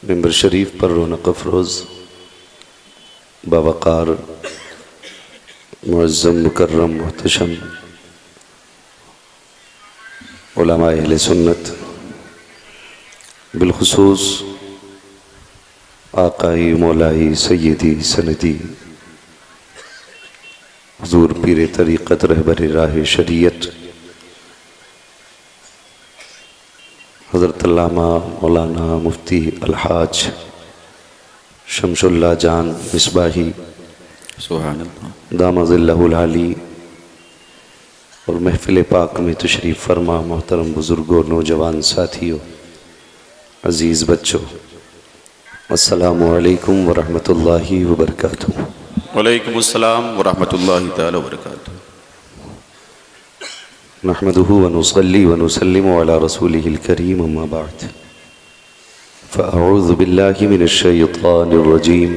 मिंबर शरीफ पर रौनक अफरोज़ बावक़ार मुअज़्ज़म मुकर्रम मुहतशम उलमा अहले सुन्नत बिलखुसूस आकाई मौलाई सय्यदी सनदी हुज़ूर पीर तरीक़त रहबर राह शरीयत हज़रत अल्लामा मौलाना मुफ्ती अलहाज शमशुल्लाह जान मिसबाही दामज़िल्लहुल आली और महफ़िल पाक में तशरीफ़ फरमा मोहतरम बुज़ुर्गों, नौजवान साथियों, अज़ीज़ बच्चों, अस्सलामु अलैकुम व रहमतुल्लाहि व बरकातुहू। वलैकुमुस्सलाम व रहमतुल्लाहि तआला व बरकातुहू। नहमदुहु व नुसल्ली व नुसल्लिमु अला रसूलिहिल करीम, अम्मा बाद, फ़अऊज़ु बिल्लाहि मिनश शैतानिर रजीम,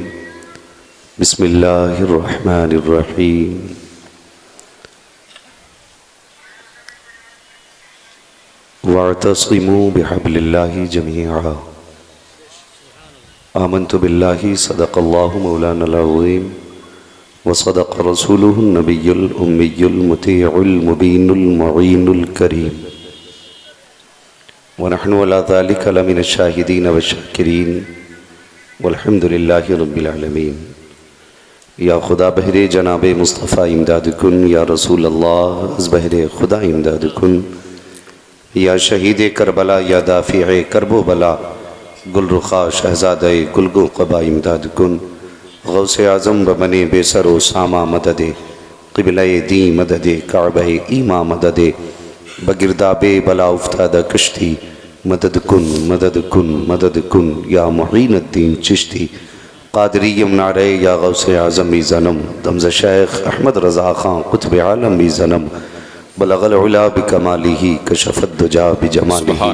बिस्मिल्लाहिर रहमानिर रहीम। वअतसिमू बिहब्लिल्लाहि जमीअन, आमन्तु बिल्लाहि सदक़ल्लाहु मौलानल अज़ीम व सदक़ रसूलुहुन नबियुल उम्मियुल मुतीउल मुबीनुल मुईनुल करीम व नहनु अला ज़ालिका लमिनश शाहिदीन व शाकिरीन वल्हम्दुलिल्लाहि रब्बिल आलमीन। या खुदा बहरे जनाब मुस्तफ़ा इमदाद कुन, या रसूल अल्लाह अज़ बहरे खुदा इमदाद कुन, या शहीद करबला, या दाफ़िए करबो बला, गुलरुखा शहज़ादे गुलगो क़बा इमदाद कुन। गौसे आज़म बमने बेसरो सामा मददे, क़िबले दी मददे, काबे ईमा मददे, बगिरदाबे बला उफ्तादा कश्ती, मदद कुन मदद कुन मदद कुन, या मुईनुद्दीन चिश्ती क़ादरीयम नारे, या गौसे आज़म ई ज़नम, दमज़ शेख अहमद रज़ा ख़ान क़ुत्ब आलम ई ज़नम, बलगल उला बिकमालिही कशफ़त दुजा बिजमालिही,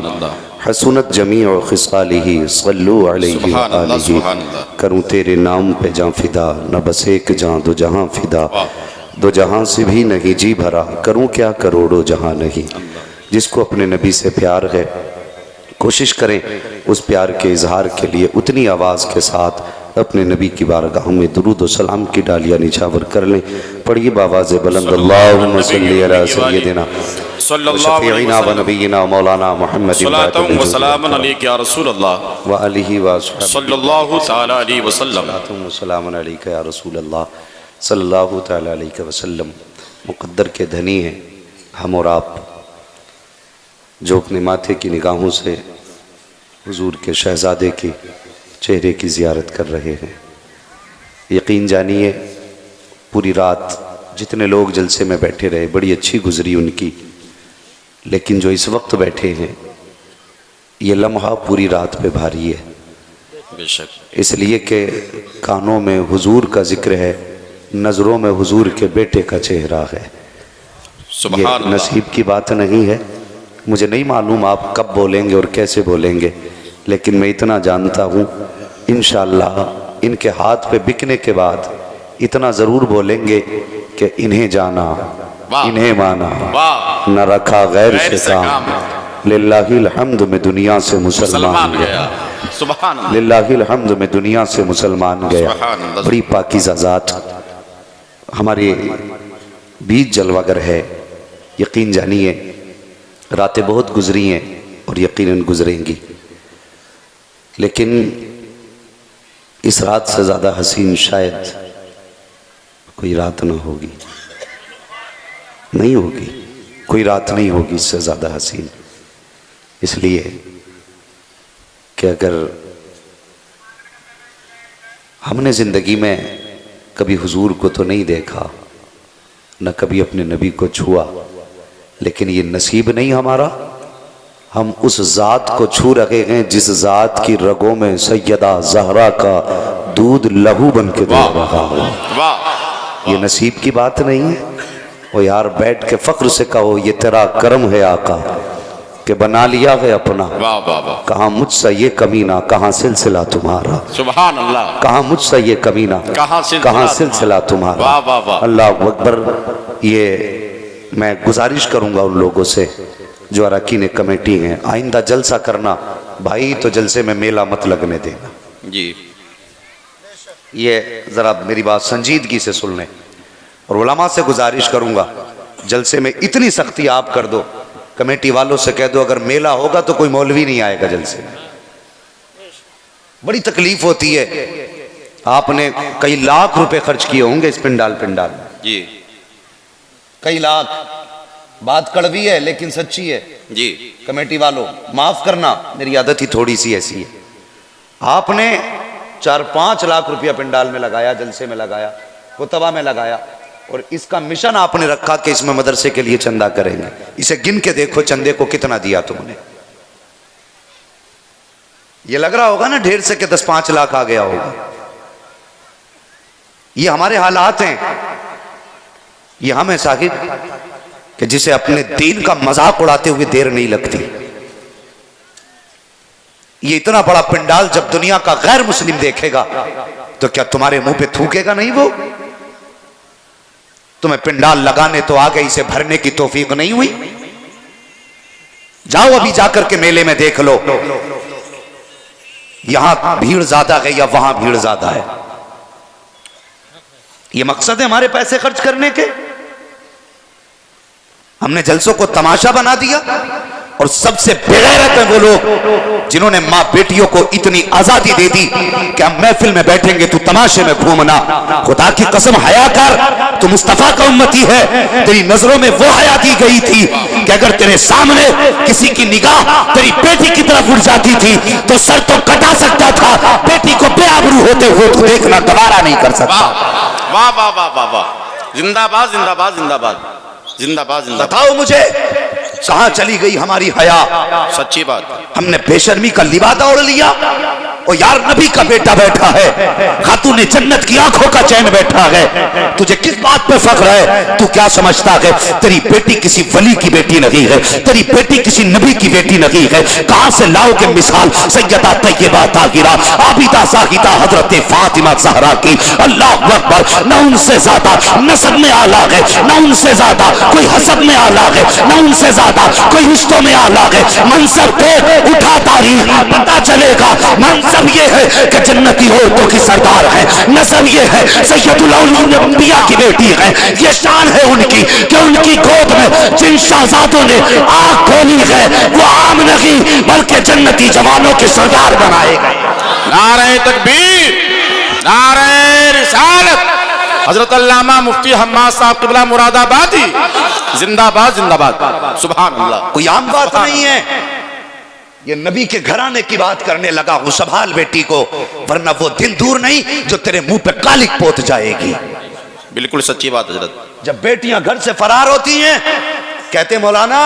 हसनत जमीअ ख़िसालिही, सल्लु अलैहि व आलिही। करूँ तेरे नाम पे जाँ फिदा, न बस एक जाँ दो जहाँ फिदा, दो जहाँ से भी नहीं जी भरा, करूँ क्या करोड़ों जहाँ नहीं। जिसको अपने नबी से प्यार है, कोशिश करें उस प्यार के इजहार के लिए उतनी आवाज़ के साथ अपने नबी की बारगाह में दुरूद व सलाम की डालियाँ निछावर कर लें। पढ़िए बावाज़ बुलंद, अल्लाहुम्मा सल्ली अला सय्यदिना शफ़ीइना व नबीना मौलाना मुहम्मद सल्लल्लाहु व सलामुन अलैका या रसूल अल्लाह व आलिहि व सल्लल्लाहु तआला अलैहि वसल्लम। सलामुन अलैका या रसूल अल्लाह सल्लल्लाहु तआला अलैहि वसल्लम। मुक़द्दर के धनी हैं हम और आप, जो अपने माथे की निगाहों से हुजूर के शहज़ादे की चेहरे की ज़ियारत कर रहे हैं। यकीन जानिए पूरी रात जितने लोग जलसे में बैठे रहे बड़ी अच्छी गुजरी उनकी, लेकिन जो इस वक्त बैठे हैं ये लम्हा पूरी रात पे भारी है। बेशक, इसलिए कि कानों में हुजूर का जिक्र है, नज़रों में हुजूर के बेटे का चेहरा है। ये नसीब की बात नहीं है। मुझे नहीं मालूम आप कब बोलेंगे और कैसे बोलेंगे, लेकिन मैं इतना जानता हूँ इंशाअल्लाह इनके हाथ पे बिकने के बाद इतना ज़रूर बोलेंगे कि इन्हें जाना इन्हें माना, न रखा गैर से काम, लिल्लाहिल हम्द में दुनिया से मुसलमान गया, लिल्लाहिल हम्द में दुनिया से मुसलमान गया। बड़ी पाकीज़ा ज़ात हमारे बीच जलवागर है। यकीन जानिए रातें बहुत गुजरी हैं और यकीनन गुजरेंगी, लेकिन इस रात से ज़्यादा हसीन शायद कोई रात ना होगी, नहीं होगी, कोई रात नहीं होगी इससे ज़्यादा हसीन। इसलिए कि अगर हमने ज़िंदगी में कभी हुजूर को तो नहीं देखा, न कभी अपने नबी को छुआ, लेकिन ये नसीब नहीं हमारा, हम उस ज़ात को छू रहे हैं जिस ज़ात की रगों में सैयदा ज़हरा का दूध लहू बन के दे रहा हो। ये नसीब की बात नहीं है। ओ यार बैठ के फ़ख्र से कहो ये तेरा करम है आका कि बना लिया है अपना। कहाँ मुझसे ये कमीना, कहाँ सिलसिला तुम्हारा, सुभान अल्लाह। कहाँ मुझसे ये कमीना, कहाँ सिलसिला तुम्हारा। अल्लाह अकबर। ये मैं गुजारिश करूँगा उन लोगों से जो अरकान कमेटी हैं, आइंदा जलसा करना भाई तो जलसे में मेला मत लगने देना जी। ये ज़रा मेरी बात संजीदगी से सुन लें। और उलमा से गुजारिश करूंगा, जलसे में इतनी सख्ती आप कर दो, कमेटी वालों से कह दो अगर मेला होगा तो कोई मौलवी नहीं आएगा जलसे में। बड़ी तकलीफ होती है, आपने कई लाख रुपए खर्च किए होंगे इस पिंडाल में जी कई लाख। बात कड़वी है लेकिन सच्ची है जी। कमेटी वालों माफ करना, मेरी आदत ही थोड़ी सी ऐसी है। आपने 4-5 लाख रुपया पिंडाल में लगाया, जलसे में लगाया, कुतबा में लगाया, और इसका मिशन आपने रखा कि इसमें मदरसे के लिए चंदा करेंगे। इसे गिन के देखो चंदे को कितना दिया तुमने। ये लग रहा होगा ना ढेर से कि 10-5 लाख आ गया होगा। ये हमारे हालात हैं। ये हम है साहिब कि जिसे अपने दीन का मजाक उड़ाते हुए देर नहीं लगती। ये इतना बड़ा पिंडाल जब दुनिया का गैर मुस्लिम देखेगा तो क्या तुम्हारे मुंह पे थूकेगा नहीं? वो तुम्हें पिंडाल लगाने तो आ गए, इसे भरने की तौफीक नहीं हुई। जाओ अभी जाकर के मेले में देख लो, यहां भीड़ ज्यादा है या वहां भीड़ ज्यादा है। ये मकसद है हमारे पैसे खर्च करने के। हमने जलसों को तमाशा बना दिया। और सबसे बेगैरत है वो लोग जिन्होंने मां बेटियों को इतनी आजादी दे दी कि हम महफिल में बैठेंगे तू तमाशे में घूमना। खुदा की कसम हया कर, तू मुस्तफा का उम्मती है। तेरी नजरों में वो हया दी गई थी कि अगर तेरे सामने किसी की निगाह तेरी बेटी की तरफ उठ जाती थी तो सर तो कटा सकता था, बेटी को बेआबरू होते हुए तू देखना दोबारा नहीं कर सकता। वाह वाह वाह वाह वाह, जिंदाबाद जिंदाबाद जिंदाबाद जिंदाबाद जिंदाबाद। बताओ मुझे कहां चली गई हमारी हया? सच्ची बात। हमने बेशर्मी का लिबादा ओढ़ लिया। और यार नबी का बेटा बैठा है, खातून जन्नत की आंखों का चैन बैठा है, तुझे किस बात पे फख्र है? तू क्या समझता है तेरी बेटी किसी वली की बेटी नहीं है, तेरी बेटी किसी नबी की बेटी नहीं है? कहां से लाओगे मिसाल सैयदा तैयबा ताहिरा आबिदा साहिदा हजरत फातिमा ज़हरा की? अल्लाह अकबर। न उनसे ज्यादा नस्ब में आला है, न उनसे ज्यादा कोई हसब में आला है, न उनसे ज्यादा कोई रिश्तों में आला है। मंसब पे उठा तारीख पता चलेगा। मंसब ये है कि जन्नती औरतों की सरदार है, नस्ब ये है सैयदुल अंबिया की बेटी है। ये शान है उनकी कि उनकी गोद में जिन शहजादों ने आंख खोली है वो आम नहीं बल्कि जन्नती जवानों के सरदार बनाए गए। नारे तकबीर, नारे रिसालत। हजरत अल्लामा मुफ्ती हम्माद साहब क़िबला मुरादाबादी जिंदाबाद जिंदाबाद। सुभान अल्लाह। कोई आम बात नहीं है। ये नबी के घराने की बात करने लगा हूं, संभाल बेटी को, वरना वो दिन दूर नहीं जो तेरे मुंह पे कालिक पोत जाएगी। बिल्कुल सच्ची बात हजरत। जब बेटियां घर से फरार होती हैं कहते मौलाना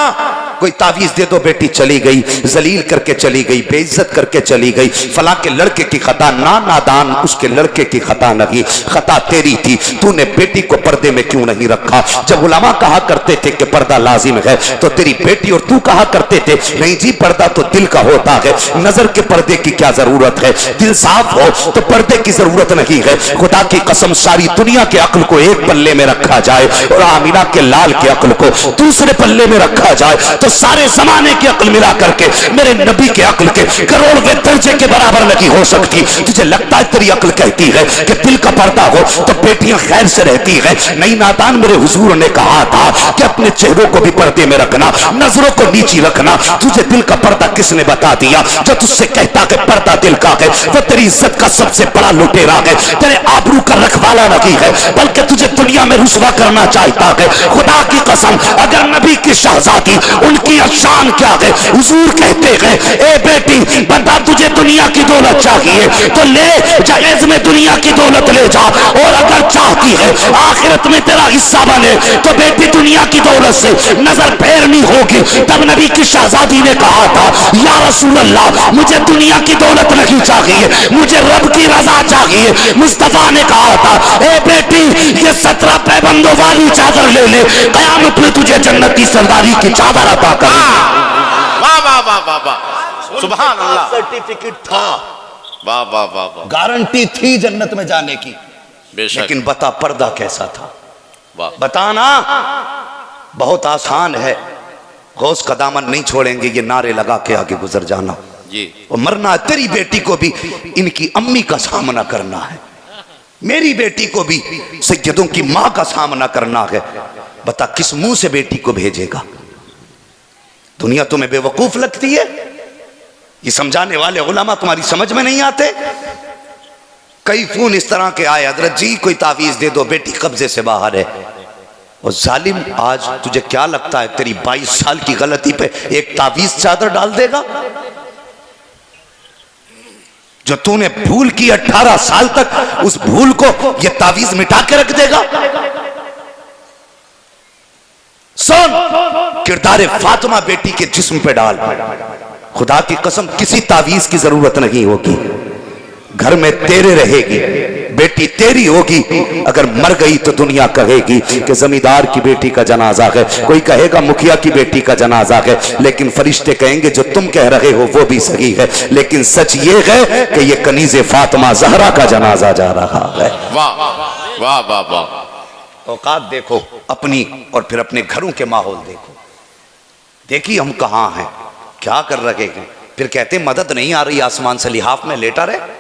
कोई तावीज दे दो, बेटी चली गई, जलील करके चली गई, बेइज्जत करके चली गई, फला के लड़के की खता ना, नादान उसके लड़के की खता नहीं, खता तेरी थी, तूने बेटी को पर्दे में क्यों नहीं रखा? जब उलमा कहा करते थे कि पर्दा लाजिम है तो तेरी बेटी और तू कहा करते थे नहीं जी पर्दा तो दिल का होता है, नजर के पर्दे की क्या जरूरत है, दिल साफ हो तो पर्दे की जरूरत नहीं है। खुदा की कसम सारी दुनिया के अक्ल को एक पल्ले में रखा जाए और आमिना के लाल के अक्ल को दूसरे पल्ले में रखा जाए तो सारे जमाने की अक्ल मिला करके मेरे नबी के अक्ल के करोड़वें दर्जे के बराबर नहीं हो सकती। तुझे लगता है तेरी अक्ल कहती है कि दिल का पर्दा हो तो बेटियां खैर से रहती है? नहीं नादान, मेरे हुजूर ने कहा था कि अपने चेहरों को भी पर्दे में रखना, नजरों को नीची रखना। तुझे दिल का पर्दा किसने बता दिया? जो तुझसे कहता कि पर्दा दिल का है वो तेरी इज्जत का सबसे बड़ा लुटेरा है, तेरे आबरू का रखवाला नहीं है, बल्कि तुझे दुनिया में रुसवा करना चाहता है। खुदा की कसम अगर नबी की शहजादी उनकी शान क्या है? हुजूर कहते हैं ए बेटी बता तुझे दुनिया की दौलत चाहिए तो ले जायज में दुनिया की दौलत ले जा, और अगर चाहती है आखिरत में तेरा हिस्सा बने तो बेटी दुनिया की दौलत से नजर फेरनी होगी। तब नबी की शहजादी ने कहा था या रसूल अल्लाह मुझे दुनिया की दौलत नहीं चाहिए, मुझे रब की रजा चाहिए। मुस्तफा ने कहा था ए बेटी ये 17 पैबंदों वाली चादर ले ले, कयामत में तुझे जन्नती सरदारी की चादर अता कर। वाह वाह वाह वाह वाह, सुभान अल्लाह। सर्टिफिकेट था, वाह वाह वाह वाह, गारंटी थी जन्नत में जाने की, बेशक। लेकिन बता पर्दा कैसा था? वाह, बताना बहुत आसान है, गौस का दामन नहीं छोड़ेंगे, ये नारे लगा के आगे गुजर जाना जी। और मरना। तेरी बेटी को भी इनकी अम्मी का सामना करना है, मेरी बेटी को भी सैयदों की मां का सामना करना है। बता किस मुंह से बेटी को भेजेगा? दुनिया तुम्हें बेवकूफ लगती है? ये समझाने वाले उलमा तुम्हारी समझ में नहीं आते? कई फोन इस तरह के आए, हजरत जी कोई तावीज दे दो, बेटी कब्जे से बाहर है। और जालिम, आज तुझे क्या लगता है तेरी 22 साल की गलती पे एक तावीज चादर डाल देगा? जो तूने भूल की 18 साल तक, उस भूल को ये तावीज मिटा के रख देगा? सुन, किरदार फातिमा बेटी के जिस्म पे डाल, खुदा की कसम किसी तावीज की जरूरत नहीं होगी। घर में तेरे रहेगी, बेटी तेरी होगी। अगर मर गई तो दुनिया कहेगी कि जमींदार की बेटी का जनाजा है, कोई कहेगा मुखिया की बेटी का जनाजा है, लेकिन फरिश्ते कहेंगे जो तुम कह रहे हो वो भी सही है, लेकिन सच ये है कि ये कनीज़े फातिमा ज़हरा का जनाजा जा रहा है। वाह वाह वाह वाह। औकात देखो अपनी और फिर अपने घरों के माहौल देखो। देखिए हम कहाँ हैं, क्या कर रहे हैं। फिर कहते मदद नहीं आ रही आसमान से, लिहाफ में लेटा रहे।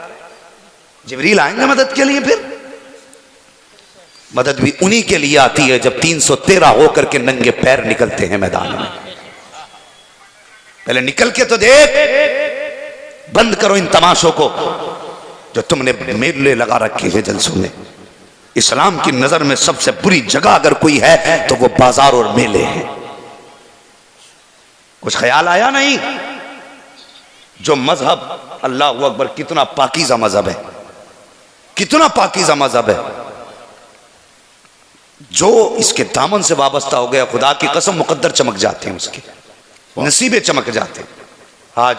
जिब्रील आएंगे मदद के लिए? फिर मदद भी उन्हीं के लिए आती है जब 313 होकर के नंगे पैर निकलते हैं मैदान में। पहले निकल के तो देख, बंद करो इन तमाशों को जो तुमने मेले लगा रखे हैं जलसों में। इस्लाम की नजर में सबसे बुरी जगह अगर कोई है तो वो बाजार और मेले हैं। कुछ ख्याल आया नहीं? जो मजहब, अल्लाह अकबर, कितना पाकीज़ा मजहब है, कितना पाकीज़ा मजहब है। जो इसके दामन से वाबस्ता हो गया, खुदा की कसम मुकद्दर चमक जाते हैं, उसके नसीबे चमक जाते हैं। आज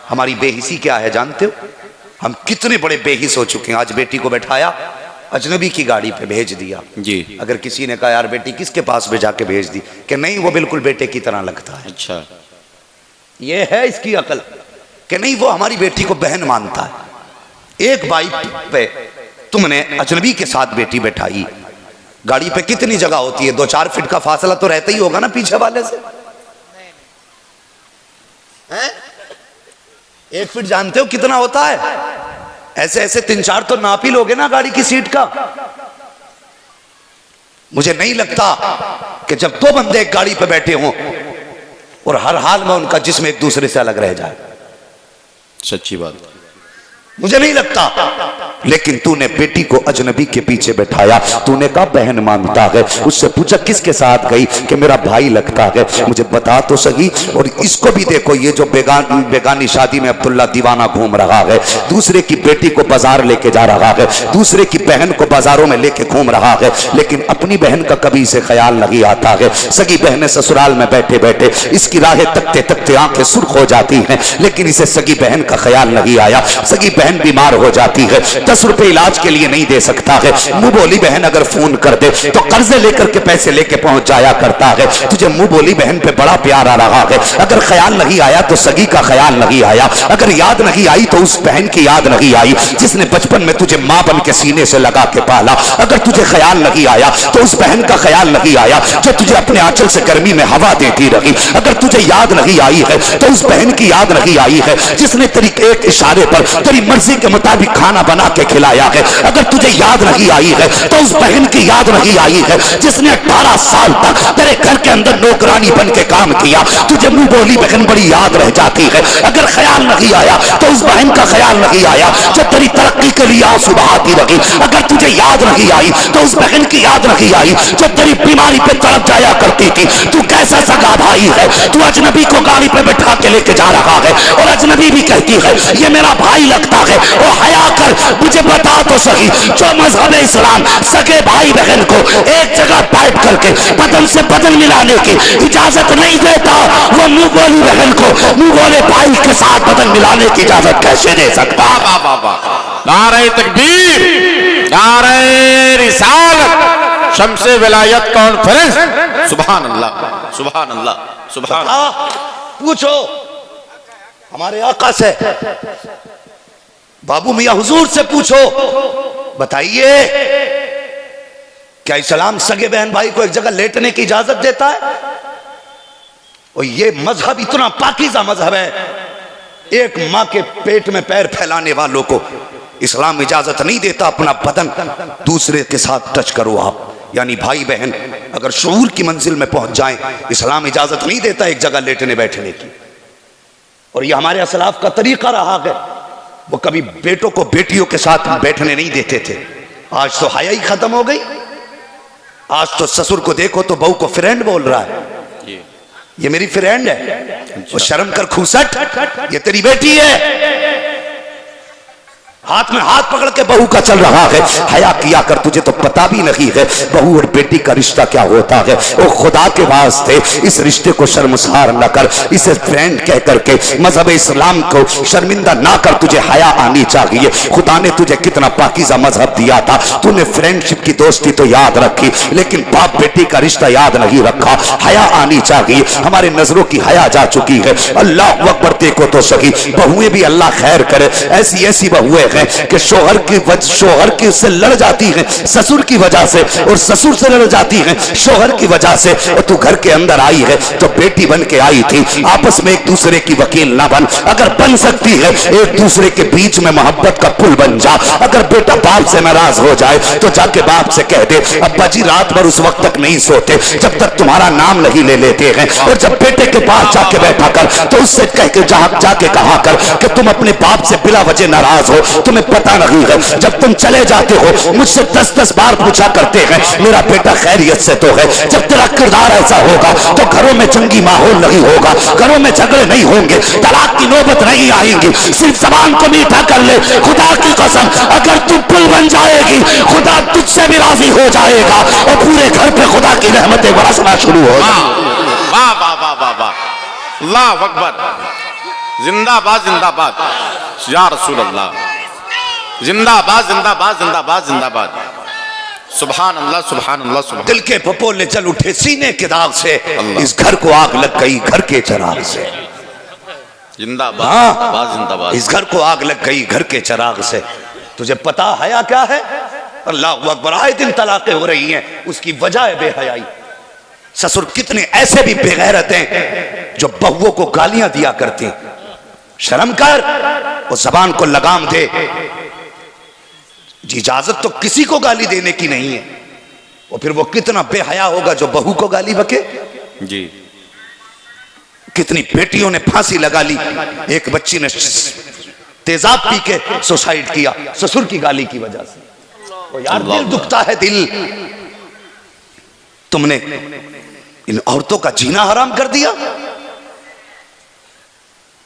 हमारी बेहिसी क्या है जानते हो? हम कितने बड़े बेहिस हो चुके हैं। आज बेटी को बैठाया, अजनबी की गाड़ी पे भेज दिया जी। अगर किसी ने कहा यार बेटी किसके पास भेजा के भेज दी, कि नहीं वो बिल्कुल बेटे की तरह लगता है। अच्छा, ये है इसकी अकल कि नहीं वो हमारी बेटी को बहन मानता है। एक बाइक पे तुमने अजनबी के साथ बेटी बैठाई, गाड़ी पे कितनी जगह होती है? 2-4 फीट का फासला तो रहता ही होगा ना पीछे वाले से। 1 फीट जानते हो कितना होता है? ऐसे ऐसे 3-4 तो नाप ही लोगे ना गाड़ी की सीट का। मुझे नहीं लगता कि जब 2 बंदे एक गाड़ी पे बैठे हों और हर हाल में उनका जिस्म एक दूसरे से अलग रह जाए। सच्ची बात, मुझे नहीं लगता। लेकिन तूने बेटी को अजनबी के पीछे बैठाया, तूने कहा बहन मानता है। उससे पूछा किसके साथ गई, कि मेरा भाई लगता है। मुझे बता तो सही। और इसको भी देखो, ये जो बेगानी शादी में अब्दुल्ला दीवाना घूम रहा है, दूसरे की बेटी को बाजार लेके जा रहा है, दूसरे की बहन को बाजारों में लेके घूम रहा है, लेकिन अपनी बहन का कभी से ख्याल नहीं आता है। सगी बहनें ससुराल में बैठे बैठे इसकी राहें तकते तकते आंखें सुर्ख हो जाती हैं, लेकिन इसे सगी बहन का ख्याल नहीं आया। सगी बहन बीमार हो जाती है, 10 रुपए इलाज के लिए नहीं दे सकता है। मुंह बोली बहन अगर फोन कर दे तो कर्जे लेकर के पैसे लेके पहुंच जाया करता है। तुझे मुंह बोली बहन पे बड़ा प्यार आ रहा है। अगर ख्याल नहीं आया तो सगी का ख्याल नहीं आया। अगर याद नहीं आई तो उस बहन की याद नहीं आई जिसने बचपन में तुझे मां बन के सीने से लगा के पाला। अगर तुझे ख्याल नहीं आया तो उस बहन का ख्याल नहीं आया जो तुझे अपने आंचल से गर्मी में हवा देती रही। अगर तुझे याद नहीं आई है तो उस बहन की याद नहीं आई है जिसने तेरी एक इशारे पर तेरी मर्जी के मुताबिक खाना बना के खिलाया है। अगर तुझे याद नहीं आई है तो उस बहन की याद नहीं आई है जिसने 18 साल तक तेरे घर के अंदर नौकरानी बन के काम किया। तुझे मुंह बोली बहन बड़ी याद रह जाती है। अगर ख्याल नहीं आया तो उस बहन का ख्याल नहीं आया जो तेरी तरक्की के लिए आंसू बहाती रही। अगर तुझे याद नहीं आई तो उस बहन की याद नहीं आई जो तेरी बीमारी पे तड़प जाया करती थी। तू कैसा सगा भाई है? तू अजनबी को गाड़ी पे बैठा के लेके जा रहा है और अजनबी भी कहती है ये मेरा भाई लगता है। ओ हया कर, मुझे बता तो सही, जो मजहब इस्लाम सगे भाई बहन को एक जगह बैठ करके बदन से बदन मिलाने की इजाजत नहीं देता, वो मुंह बोली बहन को मुंह बोले भाई के साथ बदन मिलाने की इजाजत कैसे दे सकता? नारे तकबीर, नारे रिसालत, शम्से विलायत कॉन्फ्रेंस। सुभान अल्लाह, सुभान अल्लाह, सुभान अल्लाह। पूछो हमारे आका से, बाबू मियां हुजूर से पूछो, बताइए क्या इस्लाम सगे बहन भाई को एक जगह लेटने की इजाजत देता है? 18 साल तक तेरे घर के अंदर नौकरानी बन के काम किया। तुझे मुंह बोली बहन बड़ी याद रह जाती है। अगर ख्याल नहीं आया तो उस बहन की याद नहीं आई जो तेरी तरक्की के लिए आंसू बहाती रही। अगर तुझे याद नहीं आई तो उस बहन का ख्याल नहीं आया जो तेरी बीमारी पे तड़प जाया करती थी। तू कैसा सगा भाई है? तू अजनबी को गाड़ी पे बैठा के लेके जा रहा है और अजनबी भी कहती है ये मेरा भाई लगता है। ओ हया कर, मुझे बता तो सही, जो मजहब इस्लाम सगे भाई को एक जगह लेटने की इजाजत देता है? और ये मजहब इतना पाकीज़ा मजहब है, एक माँ के पेट में पैर फैलाने वालों को इस्लाम इजाजत नहीं देता अपना बदन दूसरे के साथ टच करो आप। यानी भाई बहन अगर शऊर की मंजिल में पहुंच जाएं, इस्लाम इजाजत नहीं देता एक जगह लेटने बैठने की। और ये हमारे असलाफ का तरीका रहा है, वो कभी बेटों को बेटियों के साथ बैठने नहीं देते थे। आज तो हया ही खत्म हो गई। आज तो ससुर को देखो तो बहू को फ्रेंड बोल रहा है, ये मेरी फ्रेंड है। वो शर्म कर खूसट, ये तेरी बेटी है। हाथ में हाथ पकड़ के बहू का चल रहा है। हया किया कर, तुझे तो पता भी नहीं है बहू और बेटी का रिश्ता क्या होता है। ओ खुदा के वास्ते इस रिश्ते को शर्मसार न कर, इसे फ्रेंड कह करके मजहब इस्लाम को शर्मिंदा ना कर। तुझे हया आनी चाहिए। खुदा ने तुझे कितना पाकीज़ा मजहब दिया था, तूने फ्रेंडशिप की दोस्ती तो याद रखी, लेकिन बाप बेटी का रिश्ता याद नहीं रखा। हया आनी चाहिए। हमारे नजरों की हया जा चुकी है। अल्लाह अकबर, देखो तो सही, बहुएं भी अल्लाह खैर करे। ऐसी ऐसी बहुएं कि शोहर की उससे लड़ जाती हैं ससुर की वजह से, और ससुर से लड़ जाती हैं शोहर की वजह से। और तू घर के अंदर आई है तो बेटी बन के आई थी, आपस में एक दूसरे की वकील ना बन। अगर बन सकती है एक दूसरे के बीच में मोहब्बत का पुल बन जा। अगर बेटा बाप से नाराज हो जाए तो जाके बाप से कह दे, अब्बा जी रात भर उस वक्त तक नहीं सोते जब तक तुम्हारा नाम नहीं ले लेते हैं। और जब बेटे के पास जाके बैठा कर तो उससे कह के जाके कहा कर कि तुम अपने बाप से बिला वजह नाराज हो, तुम्हें पता नहीं है। जब तुम चले जाते हो मुझसे 10-10 बार पूछा करते हैं मेरा बेटा खैरियत से तो है। जब तेरा किरदार ऐसा होगा तो घरों में जंगी माहौल नहीं होगा, घरों में झगड़े नहीं होंगे, तलाक की नौबत नहीं आएंगी। सिर्फ जबान को मीठा कर ले, खुदा की कसम अगर तू पुल बन जाएगी खुदा तुझसे भी राजी हो जाएगा और पूरे घर पे खुदा की रहमतें बरसना शुरू हो जाएगी। वाह वाह वाह वाह वाह, अल्लाह अकबर, जिंदाबाद जिंदाबाद या रसूल अल्लाह, जिंदाबाद जिंदाबाद जिंदाबाद जिंदाबाद, सुभान अल्लाह सुभान अल्लाह सुभान। दिल के फपोले चल उठे सीने के दाग से, इस घर को आग लग गई घर के चराग से। जिंदाबाद जिंदाबाद, इस घर को आग लग गई घर के चराग से। तुझे पता हया क्या है? अल्लाह अकबर, आए दिन तलाकें हो रही हैं, उसकी वजह है बेहयाई। ससुर कितने ऐसे भी बेगैरत हैं जो बहुओं को गालियां दिया करते हैं। शर्म कर और जबान को लगाम दे। जी इजाजत तो किसी को गाली देने की नहीं है, और फिर वो कितना बेहया होगा जो बहू को गाली बके। जी कितनी बेटियों ने फांसी लगा ली, एक बच्ची ने तेजाब पी के सुसाइड किया ससुर की गाली की वजह से। वो यार दिल दुखता है दिल। तुमने इन औरतों का जीना हराम कर दिया।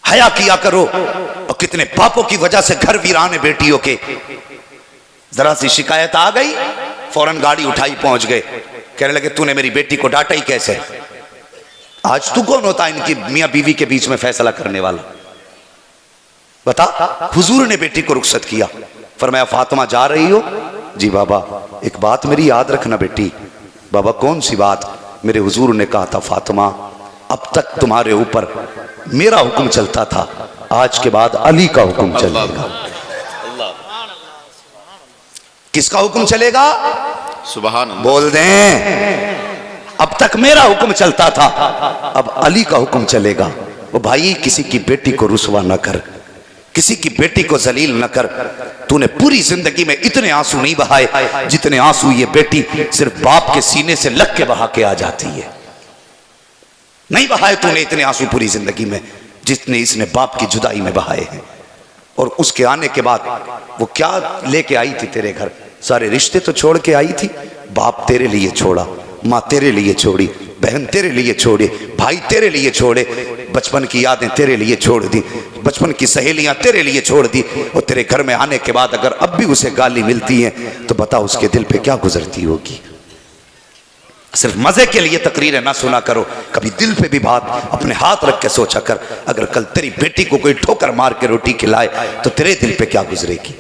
हया किया करो। और कितने पापों की वजह से घर वीरान है बेटियों के। जरा सी शिकायत आ गई फौरन गाड़ी उठाई पहुंच गए, कहने लगे तूने मेरी बेटी को डांटा ही कैसे। आज तू कौन होता है इनकी मियां बीवी के बीच में फैसला करने वाला? बता। हुजूर ने बेटी को रुखसत किया, फरमाया फातिमा जा रही हो? जी बाबा, एक बात मेरी याद रखना बेटी। बाबा कौन सी बात? मेरे हुजूर ने कहा था फातिमा अब तक तुम्हारे ऊपर मेरा हुक्म चलता था, आज के बाद अली का हुक्म चलेगा। किसका हुक्म चलेगा? सुभान अल्लाह। बोल दें, अब तक मेरा हुक्म चलता था, अब अली का हुक्म चलेगा। वो भाई किसी की बेटी को रुसवा न कर, किसी की बेटी को जलील न कर। तूने पूरी जिंदगी में इतने आंसू नहीं बहाए जितने आंसू ये बेटी सिर्फ बाप के सीने से लग के बहा के आ जाती है। नहीं बहाए तूने इतने आंसू पूरी जिंदगी में जितने इसने बाप की जुदाई में बहाए हैं। और उसके आने के बाद वो क्या लेके आई थी तेरे घर? सारे रिश्ते तो छोड़ के आई थी। बाप तेरे लिए छोड़ा, माँ तेरे लिए छोड़ी, बहन तेरे लिए छोड़ी, भाई तेरे लिए छोड़े, बचपन की यादें तेरे लिए छोड़ दी, बचपन की सहेलियां तेरे लिए छोड़ दी। और तेरे घर में आने के बाद अगर अब भी उसे गाली मिलती है तो बता उसके दिल पे क्या गुजरती होगी। सिर्फ मजे के लिए तकरीरें ना सुना करो, कभी दिल पे भी बात अपने हाथ रख के सोचा कर। अगर कल तेरी बेटी को कोई ठोकर मार के रोटी खिलाए तो तेरे दिल पे क्या गुजरेगी।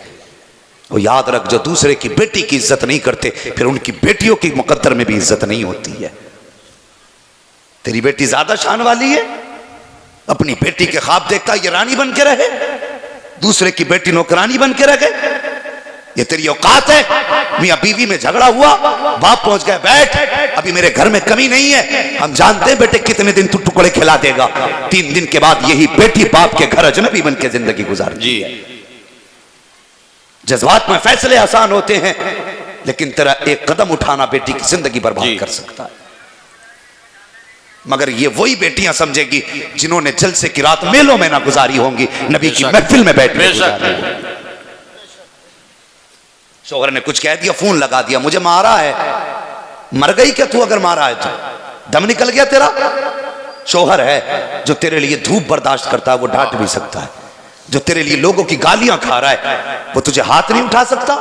और याद रख, जो दूसरे की बेटी की इज्जत नहीं करते फिर उनकी बेटियों की मुकद्दर में भी इज्जत नहीं होती है। तेरी बेटी ज्यादा शान वाली है, अपनी बेटी के ख्वाब देखता ये रानी बन के रहे, दूसरे की बेटी नौकरानी बन के रहे। ये तेरी औकात है? मियां बीवी में झगड़ा हुआ, बाप पहुंच गया, बैठ, अभी मेरे घर में कमी नहीं है, हम जानते हैं बेटे कितने दिन तू टुकड़े खिला देगा। 3 दिन के बाद यही बेटी बाप के घर अजनबी बन के जिंदगी गुजारती जी। है। जज्बात में फैसले आसान होते हैं, लेकिन तेरा एक कदम उठाना बेटी की जिंदगी बर्बाद कर सकता है। मगर ये वही बेटियां समझेगी जिन्होंने जलसे की रात मेलों में ना गुजारी होंगी, नबी की महफिल में बैठ के। शोहर ने कुछ कह दिया, फोन लगा दिया, मुझे मारा है। मर गई क्या तू अगर मारा है तो? दम निकल गया तेरा? शोहर है जो तेरे लिए धूप बर्दाश्त करता है, वो डांट भी सकता है। जो तेरे लिए लोगों की गालियां खा रहा है, वो तुझे हाथ नहीं उठा सकता।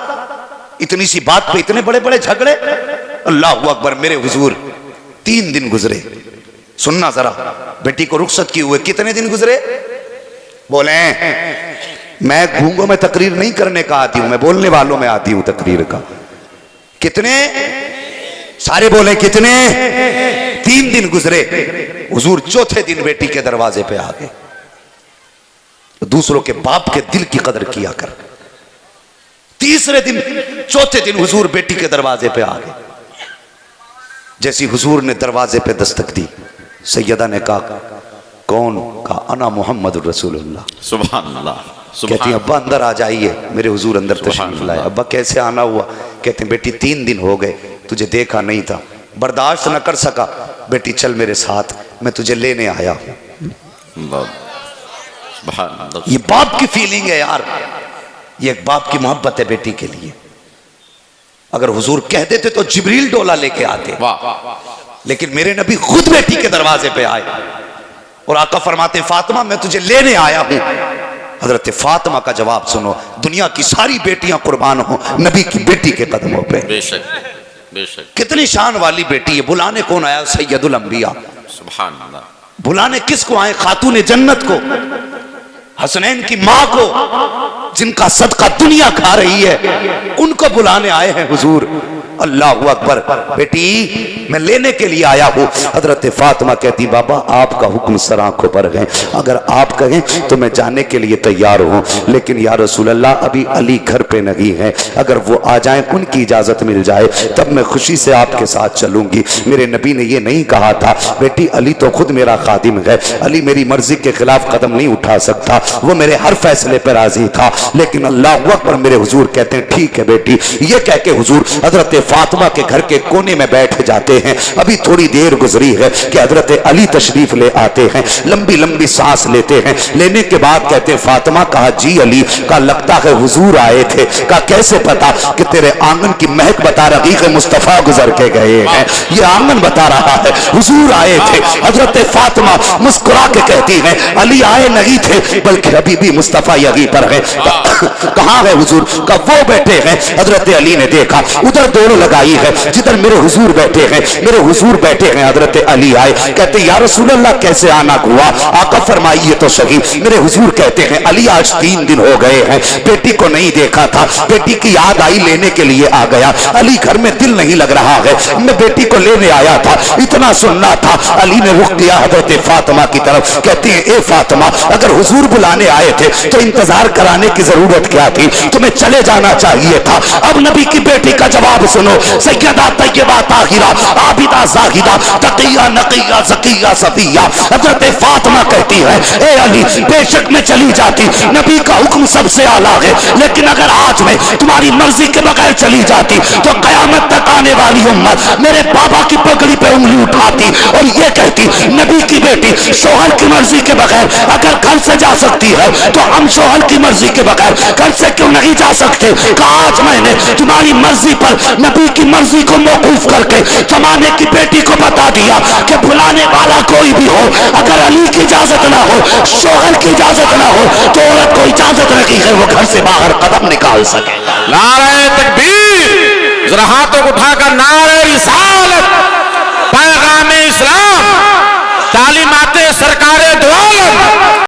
इतनी सी बात पे इतने बड़े बड़े झगड़े। अल्लाह अकबर। मेरे हुजूर 3 दिन गुजरे। सुनना जरा, बेटी को रुखसत किए हुए कितने दिन गुजरे? बोले मैं गूंगों में तकरीर नहीं करने का आती हूं, मैं बोलने वालों में आती हूं तकरीर का। कितने? सारे बोले कितने? 3 दिन गुजरे। हुजूर चौथे दिन बेटी के दरवाजे पे आ गए। दूसरों के बाप के दिल की कदर किया कर। तीसरे दिन, चौथे दिन हुजूर बेटी के दरवाजे पे आ गए। जैसी हुजूर ने दरवाजे पे दस्तक दी, सैयदा ने कहा कौन? कहा अना मोहम्मद रसूलुल्लाह। सुभान अल्लाह। कहती अब्बा अंदर आ जाइए। मेरे हुजूर अंदर तशरीफ लाए। अब्बा कैसे आना हुआ? कहते बेटी 3 दिन हो गए, तुझे देखा नहीं था, बर्दाश्त न कर सका। बेटी चल मेरे साथ, मैं तुझे लेने आया हूं। ये बाप की फीलिंग है यार, ये एक बाप की मोहब्बत है बेटी के लिए। अगर हुजूर कह देते तो जिब्रील डोला लेके आते, लेकिन मेरे नबी खुद बेटी के दरवाजे पे आए और आका फरमाते फातिमा मैं तुझे लेने आया हूं। हजरत फातिमा का जवाब सुनो, दुनिया की सारी बेटियां कुर्बान हो नबी की बेटी के कदमों पे। बेशक बेशक। कितनी शान वाली बेटी है। बुलाने कौन आया? सैयदुल अंबिया। सुभान अल्लाह। बुलाने किसको आए? खातून जन्नत को, हसनैन की मां को, जिनका सदका दुनिया खा रही है, उनको बुलाने आए हैं हुजूर। अल्लाह अकबर। बेटी मैं लेने के लिए आया हूं। हजरत फातिमा कहती बाबा आपका हुक्म सर आंखों पर है, अगर आप कहें तो मैं जाने के लिए तैयार हूं, लेकिन या रसूल अल्लाह अभी अली घर पे नहीं है, अगर वो आ जाए उनकी इजाजत मिल जाए तब मैं खुशी से आपके साथ चलूंगी। मेरे नबी ने ये नहीं कहा था बेटी अली तो खुद मेरा खादिम है, अली मेरी मर्जी के खिलाफ कदम नहीं उठा सकता, वो मेरे हर फैसले पर राजी था। लेकिन अल्लाह अकबर मेरे हुजूर कहते हैं ठीक है बेटी। ये कह के हुजूर हजरत फातिमा के घर के कोने में बैठ जाते हैं। अभी थोड़ी देर गुजरी है कि हजरत अली तशरीफ ले आते हैं, लंबी लंबी सांस लेते हैं। लेने के बाद कहते हैं फातिमा, कहा जी अली, का लगता है हुजूर आए थे। का कैसे पता? कि तेरे आंगन की महक बता रही है मुस्तफा गुजर के गए हैं, ये आंगन बता रहा है हुजूर आए थे। हजरत फातिमा मुस्कुरा के कहती है अली आए नहीं थे बल्कि अभी भी मुस्तफा यहीं पर है। कहां है हुजूर? का वो बैठे हैं। हजरत अली ने देखा उधर दोनों लगाई है जिधर मेरे हुजूर बैठे हैं, मेरे हुजूर बैठे हैं। हजरत अली आए, कहते या रसूल अल्लाह कैसे आना हुआ? आका फरमाइए तो सही। मेरे हुजूर कहते हैं अली आज 3 दिन हो गए हैं, बेटी को नहीं देखा था, बेटी की याद आई, लेने के लिए आ गया। अली घर में दिल नहीं लग रहा है, मैं बेटी को लेने आया था, इतना सुनना था। अली ने रुख किया हजरत फातिमा की तरफ, कहती है ए फातिमा अगर हुजूर बुलाने आए थे तो इंतजार कराने की जरूरत क्या थी? तुम्हें चले जाना चाहिए था। अब नबी की बेटी का जवाब सुनो। सैयदा तय्यबा ताहिरा आबिदा जाहिदा तकिया नकिया ज़किया सफिया। हजरत फातिमा कहती है ए अली बेशक मैं चली जाती, नबी का हुक्म सबसे आला है, लेकिन अगर आज मैं तुम्हारी मर्जी के बगैर चली जाती तो कयामत तक आने वाली उम्मत मेरे बाबा की पगड़ी पे उंगली उठाती और ये कहती नबी की बेटी शोहर की मर्जी के बगैर अगर घर से जा सकती है तो हम शोहर की मर्जी के बगैर घर से क्यों नहीं जा सकते? आज मैंने तुम्हारी मर्जी पर नबी की मर्जी को मौकूफ करके जमाने की बेटी को बता दिया कि बुलाने वाला कोई भी हो, अगर अली की इजाजत ना हो, शोहर की इजाजत ना हो, तो औरत को इजाजत नहीं है वो घर से बाहर कदम निकाल सके। नारे तकबीर, जरा हाथों को उठाकर नारे